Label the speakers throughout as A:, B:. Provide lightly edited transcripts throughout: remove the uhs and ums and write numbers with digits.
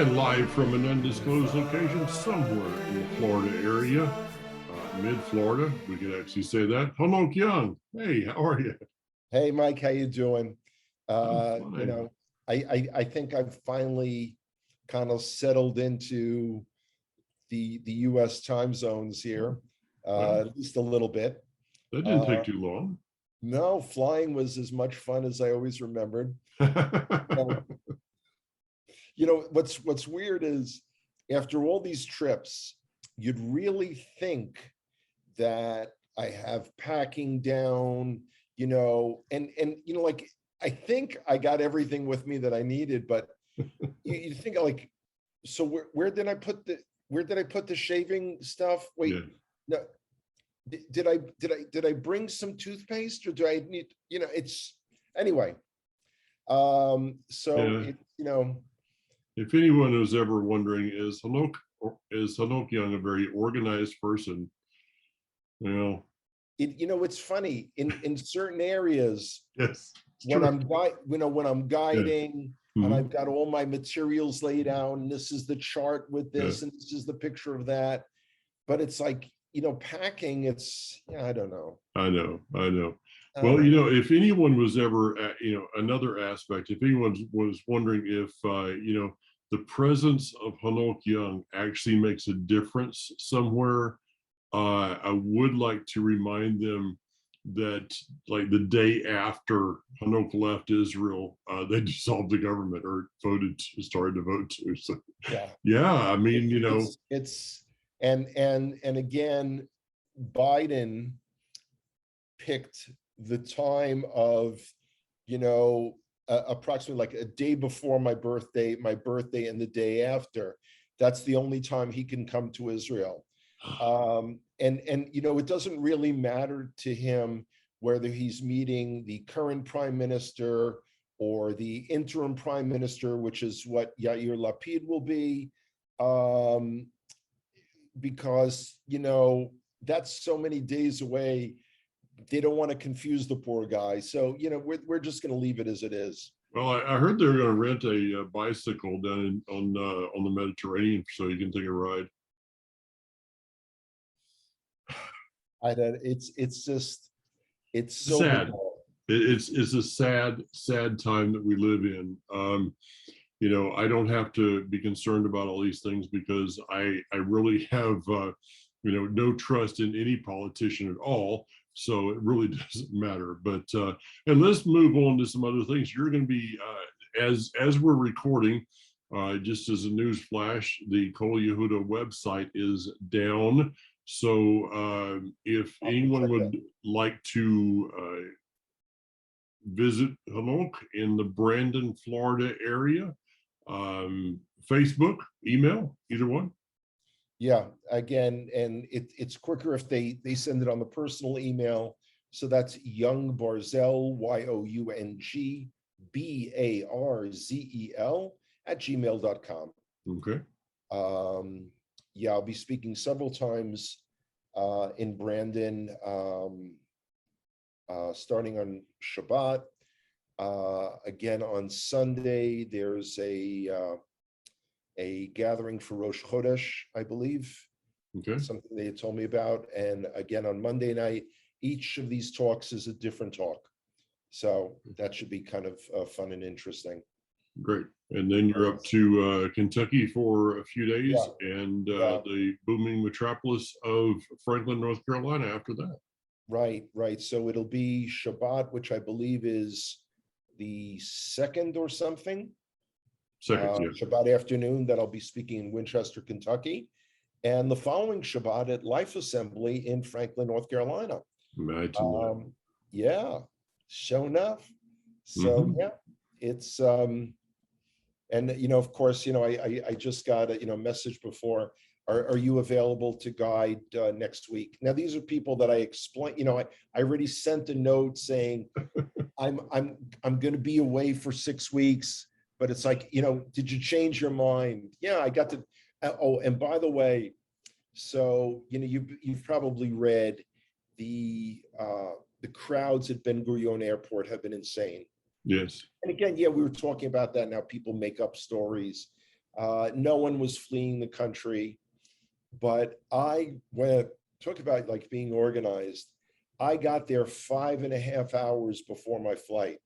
A: And live from an undisclosed location somewhere in the Florida area, mid-Florida, we could actually say that. Hanoch Young, hey, how are you?
B: Hey, Mike, how you doing?
A: I'm
B: You
A: fine.
B: know, I think I've finally kind of settled into the U.S. time zones here,
A: Well,
B: at least a little bit.
A: that didn't
B: Uh,
A: take too long.
B: no, flying was as much fun as I always remembered. So, what's weird is after all these trips, you'd really think that I have packing down, and like I think I got everything with me that I needed, but you think like, so where did I put the shaving stuff? Wait,
A: Yeah,
B: no, did I bring some toothpaste or do I need, it's anyway. So
A: yeah.
B: it.
A: If anyone was ever wondering, is Hanoch Young a very organized person? You know,
B: It's funny in certain areas
A: yes, it's
B: when
A: true.
B: when I'm
A: Yeah.
B: guiding and
A: Hmm.
B: I've got all my materials laid out and this is the chart with
A: Yeah,
B: this and this is the picture of that. But it's like, packing, it's, yeah, I don't know.
A: I know, I know.
B: I
A: Well,
B: don't know.
A: if anyone was ever, another aspect, if anyone was wondering if, the presence of Hanoch Young actually makes a difference somewhere, I would like to remind them that, like the day after Hanoch left Israel, they dissolved the government or started to vote to. So,
B: Yeah.
A: yeah, I mean,
B: It's and again, Biden picked the time of, approximately like a day before my birthday and the day after. That's the only time he can come to Israel. And it doesn't really matter to him whether he's meeting the current prime minister or the interim prime minister, which is what Yair Lapid will be, um, because that's so many days away. They don't want to confuse the poor guy, so we're just going to leave it as it is.
A: well, I heard they were going to rent a, bicycle down on the Mediterranean so you can take a ride.
B: I don't. It's just it's so
A: Sad.
B: bizarre.
A: It's a sad time that we live in. I don't have to be concerned about all these things because I really have no trust in any politician at all. So it really doesn't matter. But and let's move on to some other things. You're going to be as we're recording. Just as a news flash, the Kol Yehuda website is down. So if
B: I'll have to
A: anyone
B: check that.
A: would like to visit Hanoch in the Brandon, Florida area, Facebook, email, either one.
B: Yeah, again, and it's quicker if they send it on the personal email. So that's Young Barzel, YOUNG BARZEL @gmail.com.
A: Okay.
B: Yeah, I'll be speaking several times in Brandon, starting on Shabbat. Again, on Sunday, there's a gathering for Rosh Chodesh, I believe,
A: Okay.
B: something they had told me about. And again, on Monday night, each of these talks is a different talk. So that should be kind of fun and interesting.
A: Great. And then you're up to Kentucky for a few days
B: Yeah,
A: and
B: yeah,
A: the booming metropolis of Franklin, North Carolina after that.
B: right. So it'll be Shabbat, which I believe is the 2nd or something.
A: Second, yeah.
B: Shabbat afternoon that I'll be speaking in Winchester, Kentucky, and the following Shabbat at Life Assembly in Franklin, North Carolina.
A: Imagine that.
B: Yeah, sure enough. So
A: Mm-hmm.
B: yeah, it's and of course, I just got a message before. Are you available to guide next week? Now these are people that I explain. I already sent a note saying I'm going to be away for 6 weeks, but it's like, did you change your mind? Yeah, I got to. Oh, and by the way, so you've probably read the crowds at Ben Gurion Airport have been insane.
A: Yes.
B: And again, yeah, we were talking about that. Now people make up stories. No one was fleeing the country, but talk about like being organized. I got there 5.5 hours before my flight.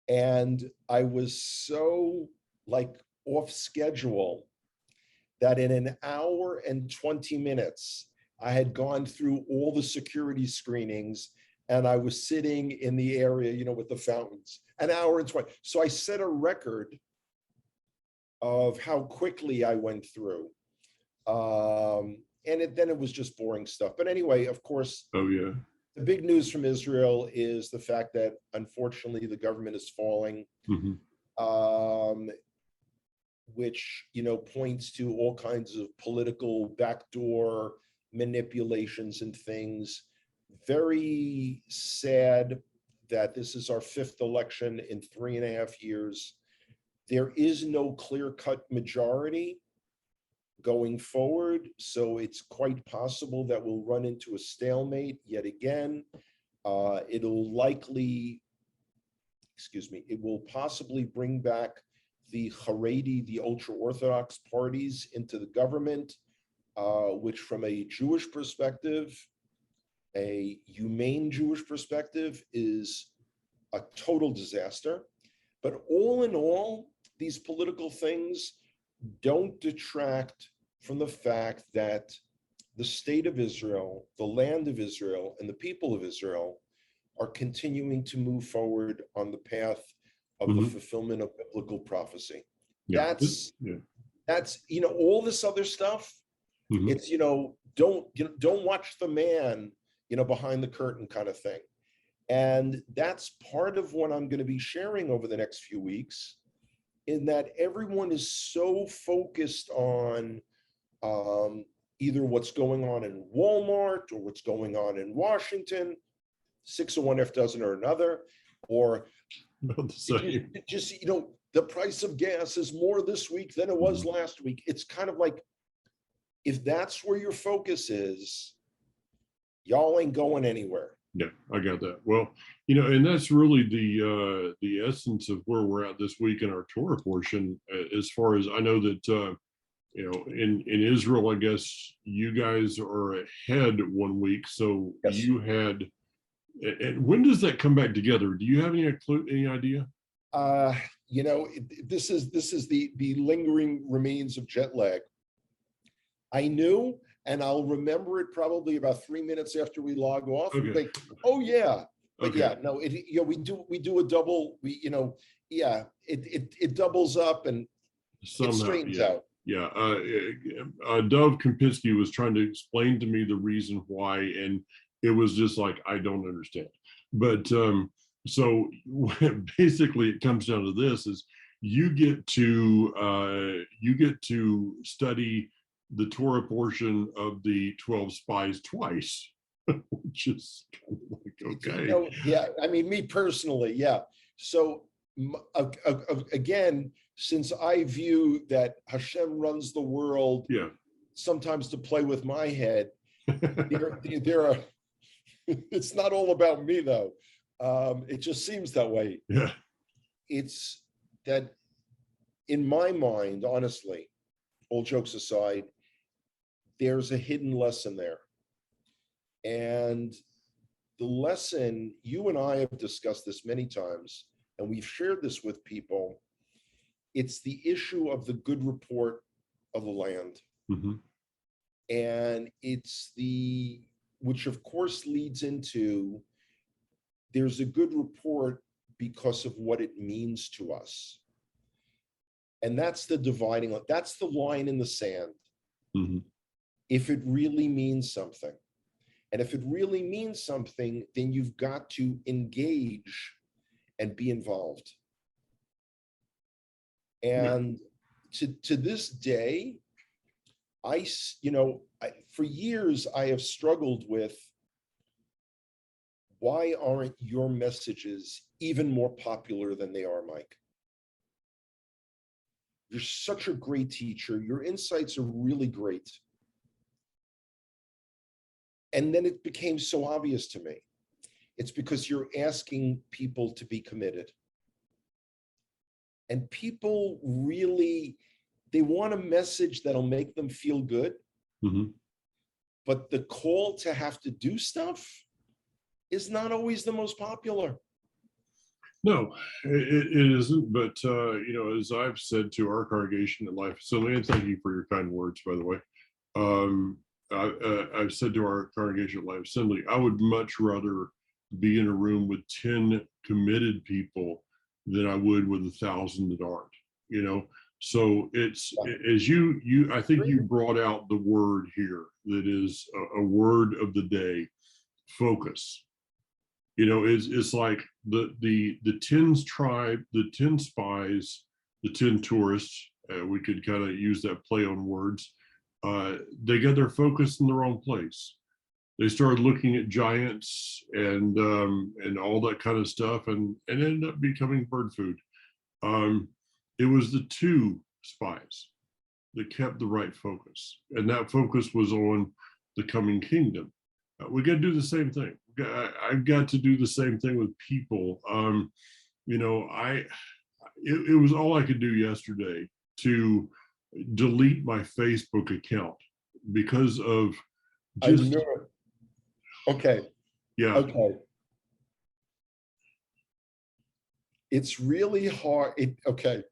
B: And I was so like off schedule that in an hour and 20 minutes, I had gone through all the security screenings and I was sitting in the area, with the fountains, an hour and 20. So I set a record of how quickly I went through. Then it was just boring stuff. But anyway, of course,
A: Oh yeah.
B: the big news from Israel is the fact that unfortunately the government is falling, which points to all kinds of political backdoor manipulations and things. Very sad that this is our 5th election in 3.5 years. There is no clear-cut majority going forward, so it's quite possible that we'll run into a stalemate yet again. It will possibly bring back the Haredi, the ultra-Orthodox parties into the government, which from a Jewish perspective, a humane Jewish perspective, is a total disaster. But all in all, these political things don't detract from the fact that the state of Israel, the land of Israel, and the people of Israel are continuing to move forward on the path of the fulfillment of biblical prophecy.
A: Yeah.
B: That's all this other stuff. It's don't watch the man behind the curtain kind of thing. And that's part of what I'm going to be sharing over the next few weeks, in that everyone is so focused on either what's going on in Walmart or what's going on in Washington, 6 of one, half dozen or another, or just the price of gas is more this week than it was last week. It's kind of like, if that's where your focus is, y'all ain't going anywhere.
A: Yeah, I got that. Well, and that's really the essence of where we're at this week in our Torah portion. As far as I know that in Israel, I guess you guys are ahead 1 week. So
B: yes.
A: You had, and when does that come back together? Do you have any idea?
B: This is the lingering remains of jet lag. I knew, and I'll remember it probably about 3 minutes after we log off.
A: Okay.
B: Think, oh yeah, but
A: okay.
B: Yeah, no, we do a double. It doubles up and
A: somehow
B: it straightens out.
A: Yeah, Dov Kempinski was trying to explain to me the reason why, and it was just like, I don't understand. But so basically, it comes down to this: is you get to study the Torah portion of the 12 spies twice, which is kind of like, okay.
B: Yeah, I mean, me personally, yeah. So again, since I view that Hashem runs the world,
A: yeah,
B: sometimes to play with my head, there are. It's not all about me though. It just seems that way.
A: Yeah.
B: It's that in my mind, honestly, all jokes aside, there's a hidden lesson there. And the lesson, you and I have discussed this many times, and we've shared this with people. It's the issue of the good report of the land. And it's which of course leads into, there's a good report because of what it means to us. And that's the dividing line. That's the line in the sand. If it really means something. And if it really means something, then you've got to engage and be involved. And to this day, for years, I have struggled with, why aren't your messages even more popular than they are, Mike? You're such a great teacher. Your insights are really great. And then it became so obvious to me. It's because you're asking people to be committed. and people really, they want a message that'll make them feel good,
A: Mhm.
B: but the call to have to do stuff is not always the most popular.
A: No, it isn't. But as I've said to our congregation at Life Assembly, and thank you for your kind words, by the way. Um, I've said to our congregation at Life Assembly, I would much rather be in a room with 10 committed people than I would with 1,000 that aren't. So it's,
B: Yeah.
A: as I think you brought out the word here that is a word of the day: focus. It's like the 10 tribe, the 10 spies, the 10 tourists. We could kind of use that play on words. They got their focus in the wrong place. They started looking at giants and all that kind of stuff, and ended up becoming bird food. It was the 2 spies that kept the right focus, and that focus was on the coming kingdom. We got to do the same thing. I've got to do the same thing with people. It was all I could do yesterday to delete my Facebook account because of
B: I
A: just,
B: knew it. Okay.
A: yeah.
B: Okay. It's really hard. Okay.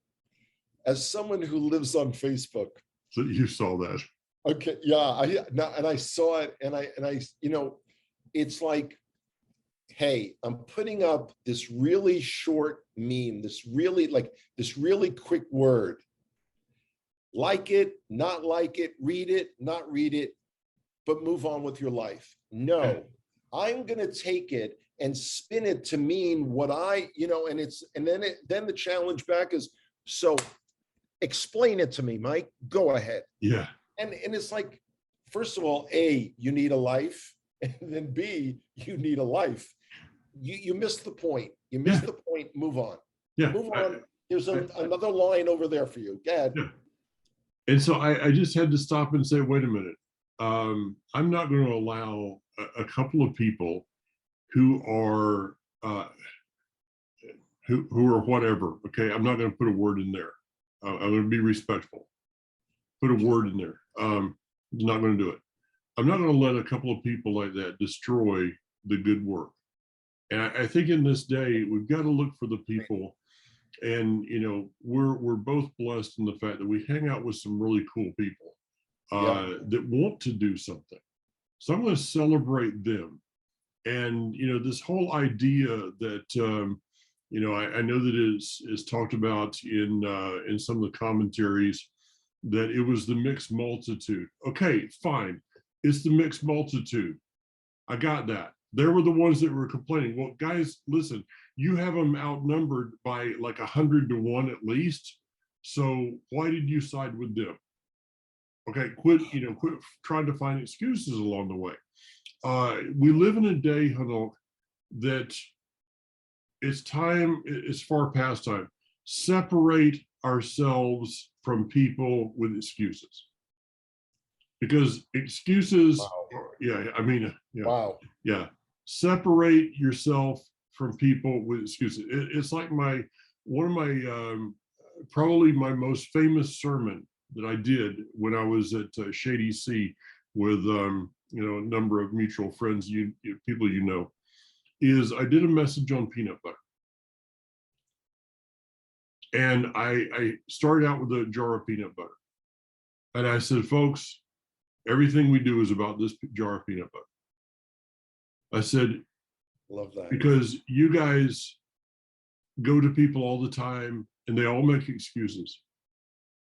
B: As someone who lives on Facebook.
A: So you saw that.
B: Okay. Yeah. And I saw it, and it's like, hey, I'm putting up this really short meme, this really quick word. Like it, not like it, read it, not read it, but move on with your life. No, I'm going to take it and spin it to mean what then the challenge back is, so explain it to me, Mike, go ahead.
A: Yeah.
B: And it's like, first of all, A, you need a life, and then B, you need a life. You missed the point. You missed the point. Move on.
A: Yeah.
B: Move on. There's another line over there for you. Go ahead.
A: Yeah. And so I just had to stop and say, wait a minute. I'm not going to allow a couple of people who are who are whatever. Okay, I'm not going to put a word in there. I'm going to be respectful. Put a word in there. Not going to do it. I'm not going to let a couple of people like that destroy the good work. And I think in this day, we've got to look for the people. And we're both blessed in the fact that we hang out with some really cool people that want to do something. So I'm going to celebrate them. And this whole idea that I know that is talked about in some of the commentaries, that it was the mixed multitude. Okay, fine, it's the mixed multitude. I got that. There were the ones that were complaining. Well, guys, listen, you have them outnumbered by like 100 to 1 at least. So why did you side with them? Okay, quit trying to find excuses along the way. We live in a day, Hanoch, that it's far past time. Separate ourselves from people with excuses. Because excuses,
B: Wow.
A: Yeah. Separate yourself from people with excuses. It's like one of my probably my most famous sermon that I did when I was at Shady Sea with a number of mutual friends, people is I did a message on peanut butter. And I started out with a jar of peanut butter. And I said, folks, everything we do is about this jar of peanut butter. I said,
B: love that,
A: because you guys go to people all the time and they all make excuses.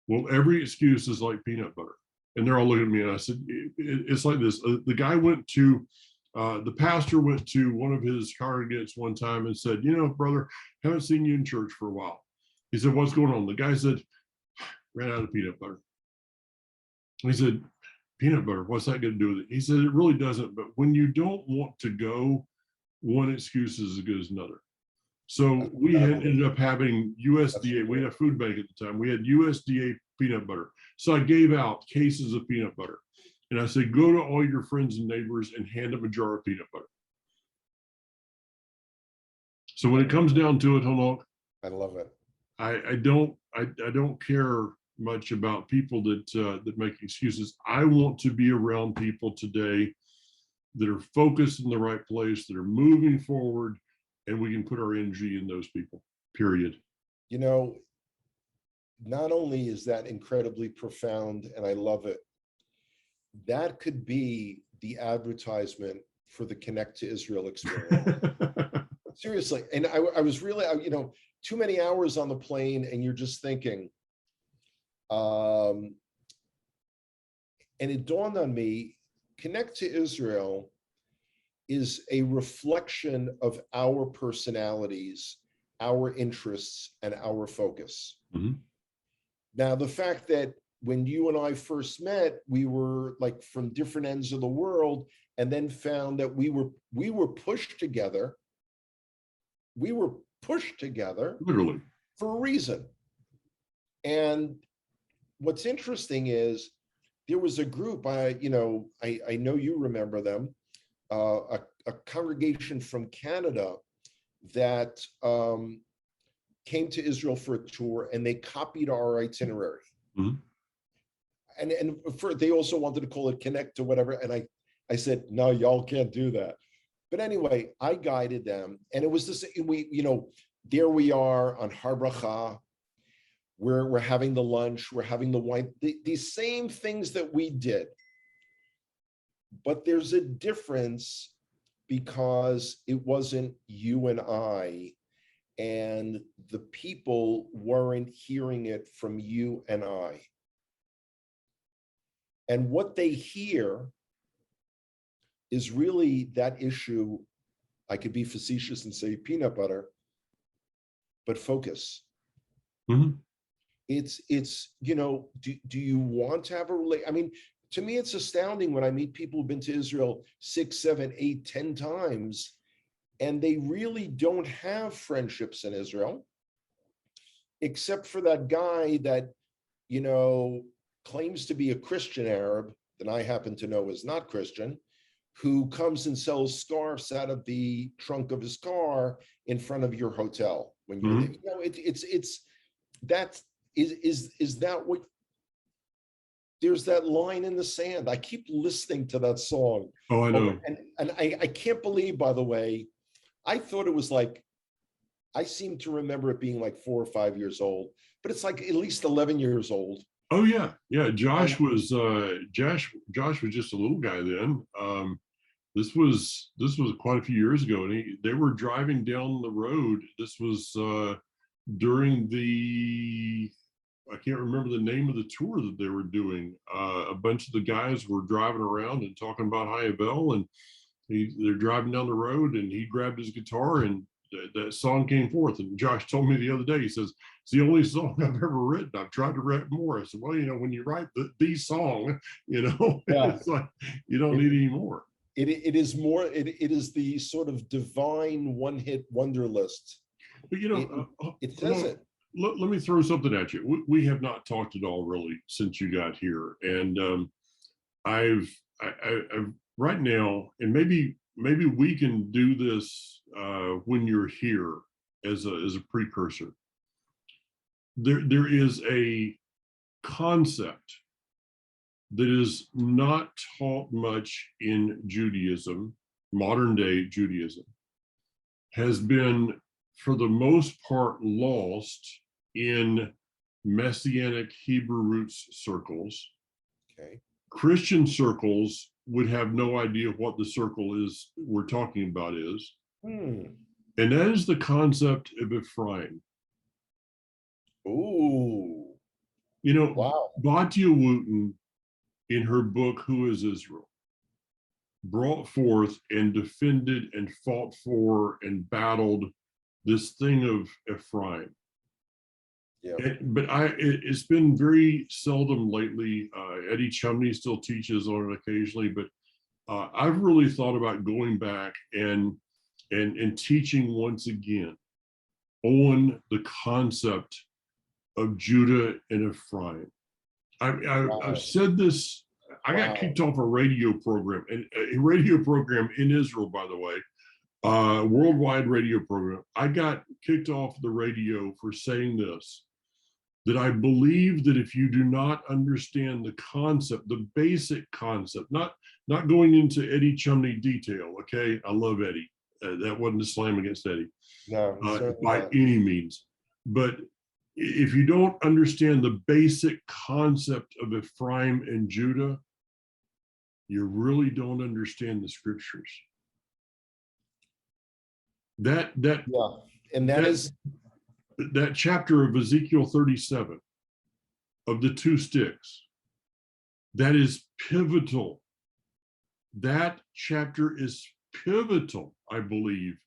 A: Well, every excuse is like peanut butter. And they're all looking at me, and I said, it's like this. The guy the pastor went to one of his congregants one time and said, brother, haven't seen you in church for a while. He said, what's going on? The guy said, ran out of peanut butter. He said, peanut butter, what's that going to do with it? He said, it really doesn't. But when you don't want to go, one excuse is as good as another. So we ended up having USDA. We had a food bank at the time. We had USDA peanut butter. So I gave out cases of peanut butter. And I said, go to all your friends and neighbors and hand them a jar of peanut butter. So when it comes down to it, Hanoch,
B: I love it.
A: I don't care much about people that make excuses. I want to be around people today that are focused in the right place, that are moving forward, and we can put our energy in those people. Period.
B: You know, not only is that incredibly profound, and I love it, that could be the advertisement for the Connect to Israel experience. Seriously. And I was really, too many hours on the plane, and you're just thinking, and it dawned on me, Connect to Israel is a reflection of our personalities, our interests, and our focus.
A: Mm-hmm.
B: Now, the fact that when you and I first met, we were like from different ends of the world, and then found that we were pushed together. We were pushed together
A: Literally
B: for a reason. And what's interesting is there was a group, I know you remember them, a congregation from Canada that came to Israel for a tour, and they copied our itinerary.
A: Mm-hmm.
B: And they also wanted to call it Connect to whatever. And I said, no, y'all can't do that. But anyway, I guided them, and it was this, there we are on Har Bracha. We're having the lunch, we're having the wine, these same things that we did. But there's a difference because it wasn't you and I, and the people weren't hearing it from you and I. And what they hear is really that issue. I could be facetious and say peanut butter, but focus.
A: Mm-hmm.
B: It's do you want to have a relate? I mean, to me, it's astounding when I meet people who've been to Israel 6, 7, 8, 10 times, and they really don't have friendships in Israel, except for that guy that, claims to be a Christian Arab that I happen to know is not Christian, who comes and sells scarves out of the trunk of his car in front of your hotel when you're
A: Mm-hmm.
B: there. Is that what? There's that line in the sand. I keep listening to that song.
A: Oh, I know.
B: And I can't believe, by the way, I thought it was like, I seem to remember it being like 4 or 5 years old, but it's like at least 11 years old.
A: Oh yeah, yeah. Josh was just a little guy then. This was quite a few years ago, and they were driving down the road. This was during the, I can't remember the name of the tour that they were doing. A bunch of the guys were driving around and talking about Hayavel, and they're driving down the road, and he grabbed his guitar, and that song came forth. And Josh told me the other day, he says, it's the only song I've ever written. I've tried to write more. I said, well, when you write the song,
B: Yeah.
A: it's like, you don't need any more.
B: It is more, it is the sort of divine one-hit wonder list.
A: But
B: it says it.
A: Let me throw something at you. We have not talked at all really since you got here. And I've right now, and maybe we can do this when you're here as a precursor. There is a concept that is not taught much in Judaism, modern day Judaism, has been for the most part lost in Messianic Hebrew roots circles.
B: Okay.
A: Christian circles would have no idea what the circle is we're talking about is. And that is the concept of Ephraim.
B: Ooh. Wow.
A: Batia Wooten, in her book, Who is Israel, brought forth and defended and fought for and battled this thing of Ephraim.
B: Yeah.
A: But it's been very seldom lately. Eddie Chumney still teaches on it occasionally, but I've really thought about going back and teaching once again on the concept of Judah and Ephraim. I've said this. I got kicked off a radio program, and a radio program in Israel, by the way, Worldwide radio program. I got kicked off the radio for saying this, that I believe that if you do not understand the concept, the basic concept, not going into Eddie Chumney detail, okay? I love Eddie. That wasn't a slam against Eddie
B: No, certainly
A: by
B: not.
A: any means. But if you don't understand the basic concept of Ephraim and Judah, you really don't understand the scriptures. That
B: Yeah, and that is,
A: that chapter of Ezekiel 37 of the two sticks, that is pivotal. That chapter is pivotal, I believe,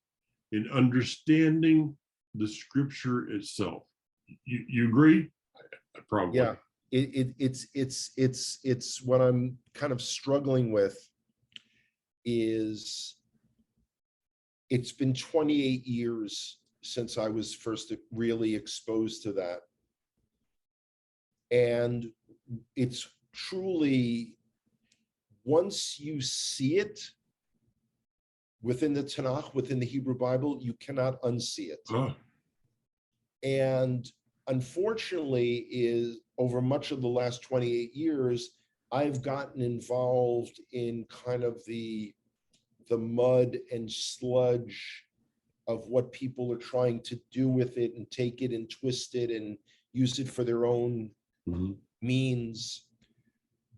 A: in understanding the scripture itself. You agree? Probably.
B: yeah, it's what I'm kind of struggling with is it's been 28 years since I was first really exposed to that. And it's truly, once you see it within the Tanakh, within the Hebrew Bible, you cannot unsee it.
A: Huh.
B: And unfortunately, is over much of the last 28 years, I've gotten involved in kind of the mud and sludge of what people are trying to do with it and take it and twist it and use it for their own means.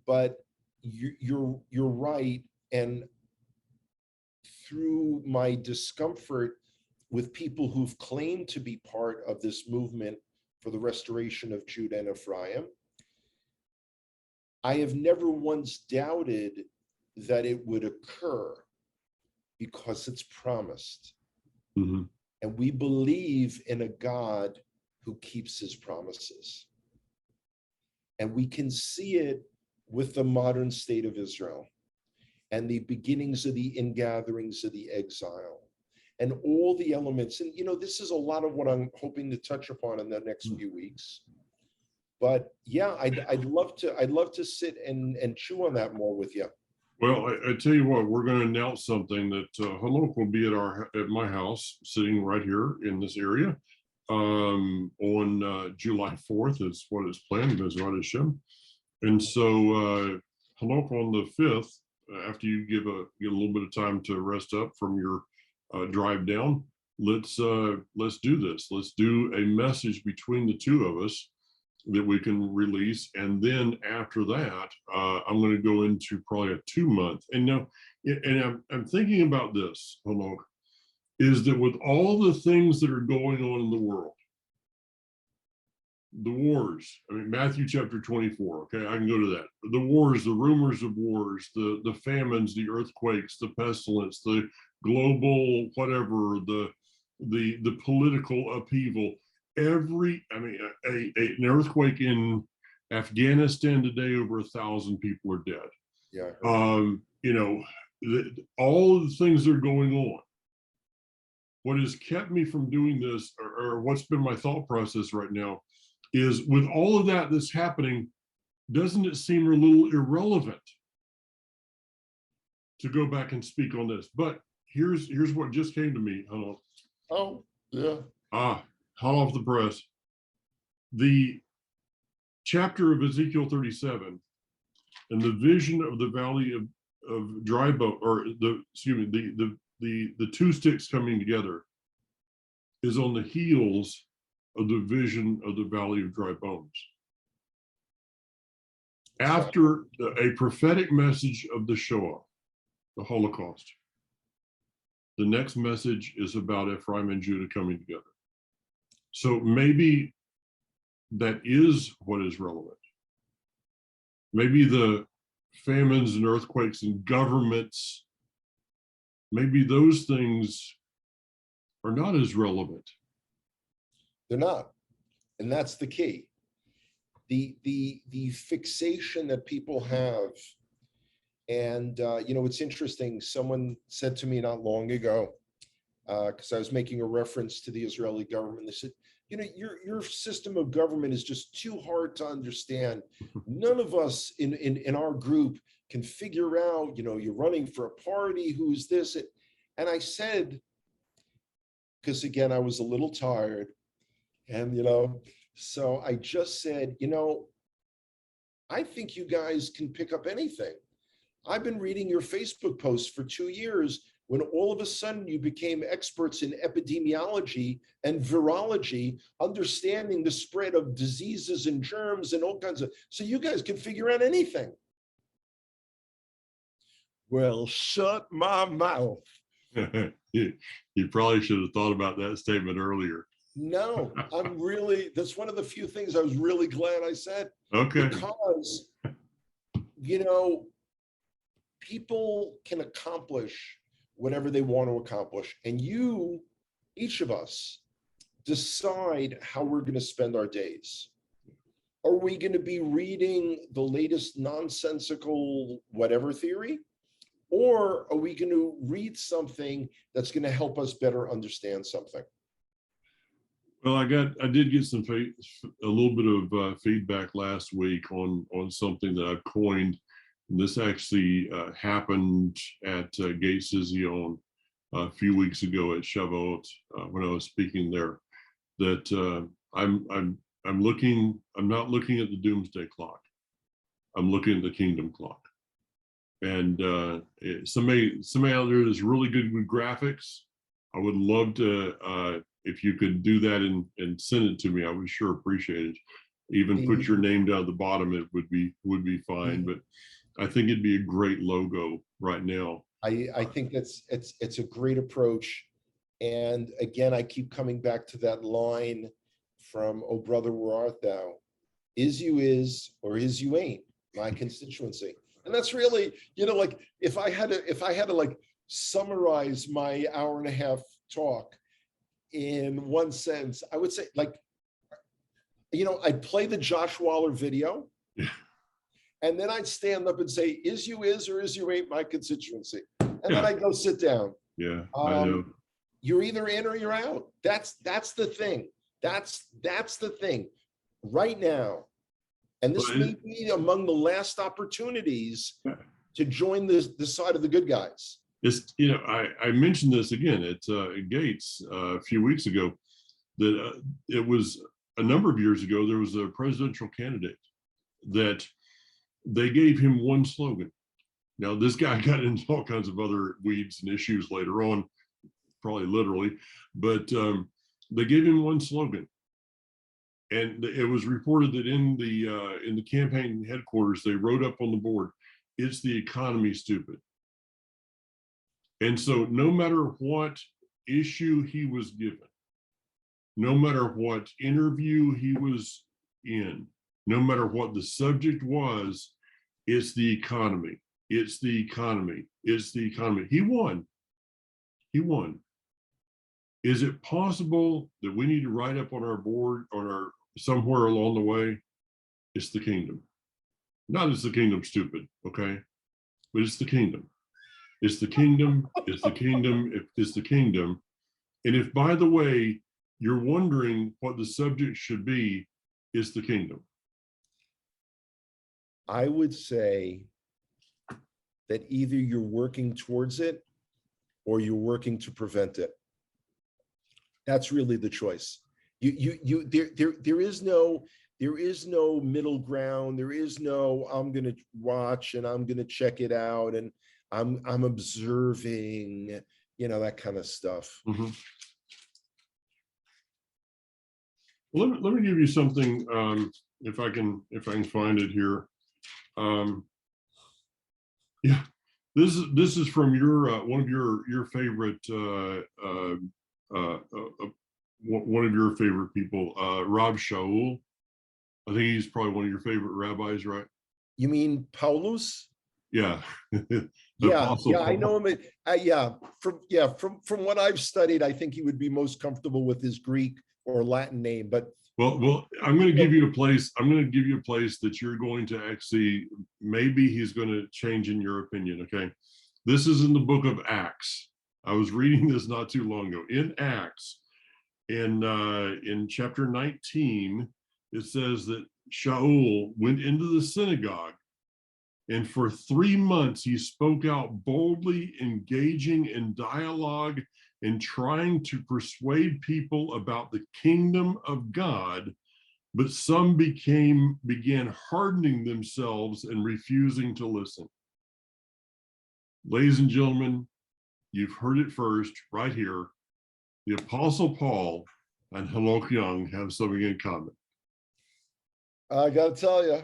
B: But you're right. And through my discomfort with people who've claimed to be part of this movement for the restoration of Judah and Ephraim, I have never once doubted that it would occur because it's promised. And we believe in a God who keeps his promises. And we can see it with the modern state of Israel and the beginnings of the ingatherings of the exile and all the elements. And, this is a lot of what I'm hoping to touch upon in the next few weeks. But yeah, I'd love to sit and chew on that more with you.
A: Well, I tell you what, we're going to announce something that Hanoch will be at my house, sitting right here in this area, on July 4th is what is planned, Bezrat Hashem. And so Hanoch on the 5th, after you get a little bit of time to rest up from your drive down, let's do this. Let's do a message between the two of us that we can release. And then after that, I'm going to go into probably a 2-month. And now, and I'm thinking about this, Hanoch, is that with all the things that are going on in the world, the wars, I mean, Matthew chapter 24, okay, I can go to that. The wars, the rumors of wars, the famines, the earthquakes, the pestilence, the global whatever, the political upheaval, an earthquake in Afghanistan today, over 1,000 people are dead.
B: Yeah.
A: All of the things that are going on. What has kept me from doing this, or what's been my thought process right now, is with all of that that's happening, doesn't it seem a little irrelevant to go back and speak on this? But here's what just came to me.
B: Oh, yeah.
A: Hot off the press. The chapter of Ezekiel 37 and the vision of the valley of dry bone, or the two sticks coming together, is on the heels of the vision of the valley of dry bones. After a prophetic message of the Shoah, the Holocaust, the next message is about Ephraim and Judah coming together. So maybe that is what is relevant. Maybe the famines and earthquakes and governments, maybe those things are not as relevant.
B: They're not. And that's the key. The fixation that people have. And, it's interesting. Someone said to me not long ago, because I was making a reference to the Israeli government. They said, your system of government is just too hard to understand. None of us in our group can figure out, you're running for a party, who's this? And I said, because again, I was a little tired, and so I just said, I think you guys can pick up anything. I've been reading your Facebook posts for 2 years when all of a sudden you became experts in epidemiology and virology, understanding the spread of diseases and germs and all kinds of, so you guys can figure out anything. Well, shut my mouth.
A: You probably should have thought about that statement earlier.
B: No, that's one of the few things I was really glad I said.
A: Okay.
B: Because, people can accomplish whatever they want to accomplish. And each of us, decide how we're going to spend our days. Are we going to be reading the latest nonsensical whatever theory? Or are we going to read something that's going to help us better understand something?
A: Well, I did get a little bit of feedback last week on something that I've coined. And this actually happened at Gate Cizion a few weeks ago at Shavuot when I was speaking there. That I'm not looking at the doomsday clock. I'm looking at the kingdom clock. And somebody out there that's really good with graphics, I would love to, if you could do that and send it to me, I would sure appreciate it. Even put your name down at the bottom, it would be fine. But I think it'd be a great logo right now.
B: I think it's a great approach. And again, I keep coming back to that line from "Oh Brother, Where Art Thou?" Is you is, or is you ain't, my constituency. And that's really, like if I had to like summarize my hour and a half talk in one sentence, I would say, like, I'd play the Josh Waller video, and then I'd stand up and say, "Is you is, or is you ain't, my constituency," and then I'd go sit down.
A: Yeah, I know.
B: You're either in or you're out. That's the thing. That's the thing right now. And this may be among the last opportunities to join the side of the good guys.
A: It's, I mentioned this again at Gates a few weeks ago, that it was a number of years ago, there was a presidential candidate that they gave him one slogan. Now, this guy got into all kinds of other weeds and issues later on, probably literally, but they gave him one slogan. And it was reported that in the campaign headquarters, they wrote up on the board, "It's the economy, stupid." And so no matter what issue he was given, no matter what interview he was in, no matter what the subject was, it's the economy. It's the economy. It's the economy. He won. He won. Is it possible that we need to write up on our board, somewhere along the way, it's the kingdom? Not is the kingdom stupid, okay? But it's the kingdom. It's the kingdom. It's the kingdom. It's the kingdom. And if, by the way, you're wondering what the subject should be, it's the kingdom.
B: I would say that either you're working towards it or you're working to prevent it. That's really the choice. There is no middle ground. There is no, I'm going to watch and I'm going to check it out and I'm observing, that kind of stuff.
A: Mm-hmm. Well, let me give you something, if I can find it here. Yeah, this is from your one of your favorite one of your favorite people, Rob Shaul. I think he's probably one of your favorite rabbis, right?
B: You mean Paulus?
A: Yeah.
B: Yeah, I know him. From what I've studied, I think he would be most comfortable with his Greek or Latin name. But
A: well, I'm going to give you a place. I'm going to give you a place that you're going to actually, maybe he's going to change in your opinion. Okay, this is in the book of Acts. I was reading this not too long ago. In Acts, in chapter 19, it says that Shaul went into the synagogue And for 3 months, he spoke out boldly, engaging in dialogue and trying to persuade people about the kingdom of God. But some began hardening themselves and refusing to listen. Ladies and gentlemen, you've heard it first right here. The Apostle Paul and Hanoch Young have something in common.
B: I gotta tell you,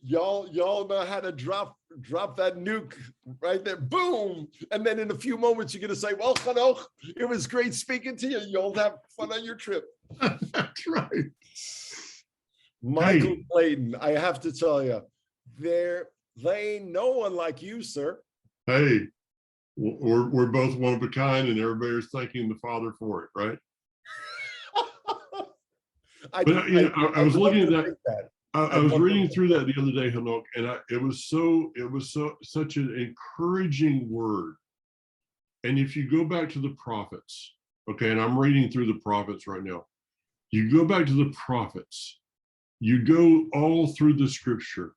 B: y'all know how to drop that nuke right there, boom, and then in a few moments you're gonna say, "Well, Hanoch, it was great speaking to you. You'll have fun on your trip."
A: That's right.
B: Michael Clayton, I have to tell you, there ain't no one like you, sir.
A: Hey, we're both one of a kind, and everybody's thanking the Father for it, right? I was looking at that. I was reading through that the other day, Hanoch, and it was such an encouraging word. And if you go back to the prophets, okay, and I'm reading through the prophets right now. You go back to the prophets, you go all through the scripture.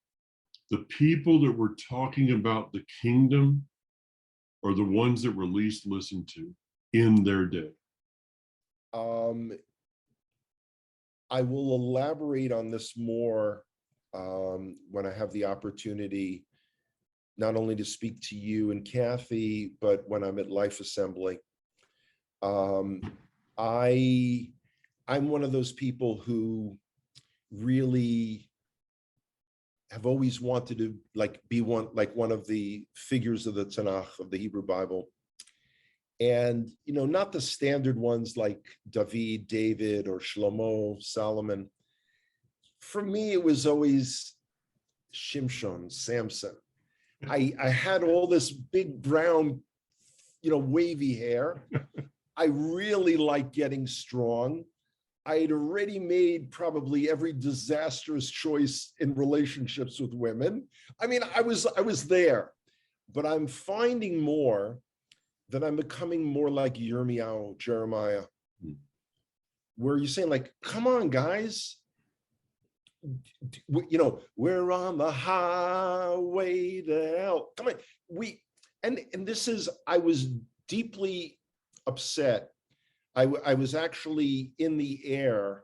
A: The people that were talking about the kingdom are the ones that were least listened to in their day.
B: I will elaborate on this more when I have the opportunity, not only to speak to you and Kathy, but when I'm at Life Assembly. I'm one of those people who really have always wanted to be one of the figures of the Tanakh, of the Hebrew Bible. And, not the standard ones like David, or Shlomo, Solomon. For me, it was always Shimshon, Samson. I had all this big brown, wavy hair. I really liked getting strong. I had already made probably every disastrous choice in relationships with women. I mean, I was there, but I'm finding more that I'm becoming more like Jeremiah, where you're saying, like, come on, guys, we're on the highway to hell. Come on, and this is, I was deeply upset. I was actually in the air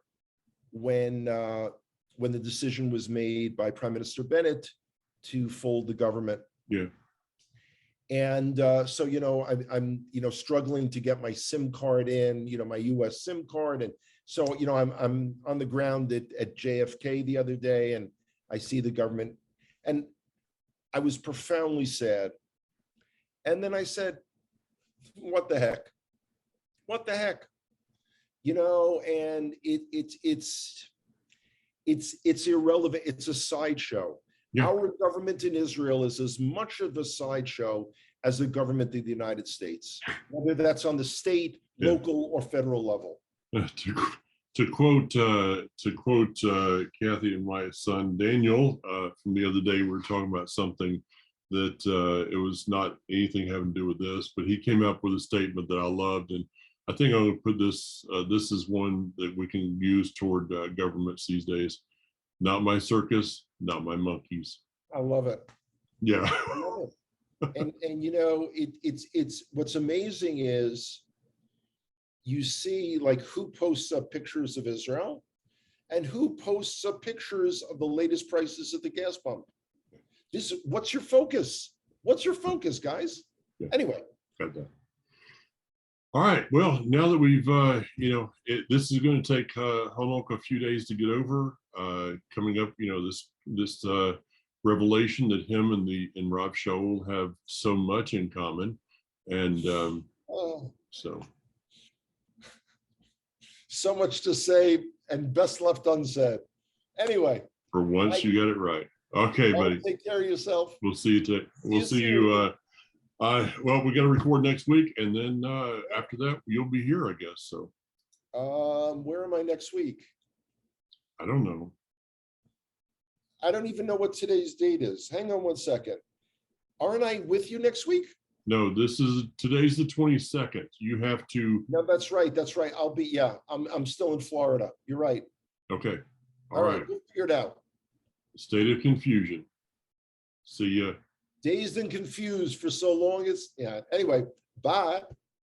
B: when the decision was made by Prime Minister Bennett to fold the government.
A: Yeah.
B: And so, I'm struggling to get my SIM card in, my US SIM card. And so, I'm on the ground at JFK the other day, and I see the government, and I was profoundly sad. And then I said, what the heck? What the heck? And it's irrelevant. It's a sideshow. Yeah. Our government in Israel is as much of a sideshow as the government of the United States, whether that's on the state, local, or federal level.
A: To quote Kathy and my son Daniel from the other day, we were talking about something that it was not anything having to do with this, but he came up with a statement that I loved, and I think I'm going to put this. This is one that we can use toward governments these days. Not my circus, not my monkeys.
B: I love it.
A: Yeah.
B: I love it. And it's what's amazing is you see, like, who posts up pictures of Israel and who posts up pictures of the latest prices at the gas pump. What's your focus? What's your focus, guys? Yeah. Anyway.
A: Got that. All right. Well, now that we've, this is going to take Hanoch a few days to get over. Coming up, this revelation that him and Rav Shaul have so much in common, and
B: so much to say, and best left unsaid. Anyway.
A: For once, you got it right. Okay, buddy.
B: Take care of yourself.
A: We'll see you today. We'll see you. Well, we got to record next week, and then after that, you'll be here, I guess. So,
B: where am I next week?
A: I don't know.
B: I don't even know what today's date is. Hang on one second. Aren't I with you next week?
A: No, today's the 22nd. You have to.
B: No, that's right. That's right. I'll be. Yeah, I'm still in Florida. You're right.
A: Okay.
B: All right. We'll figure it out.
A: State of confusion. See ya.
B: Dazed and confused for so long. It's, yeah. Anyway, bye.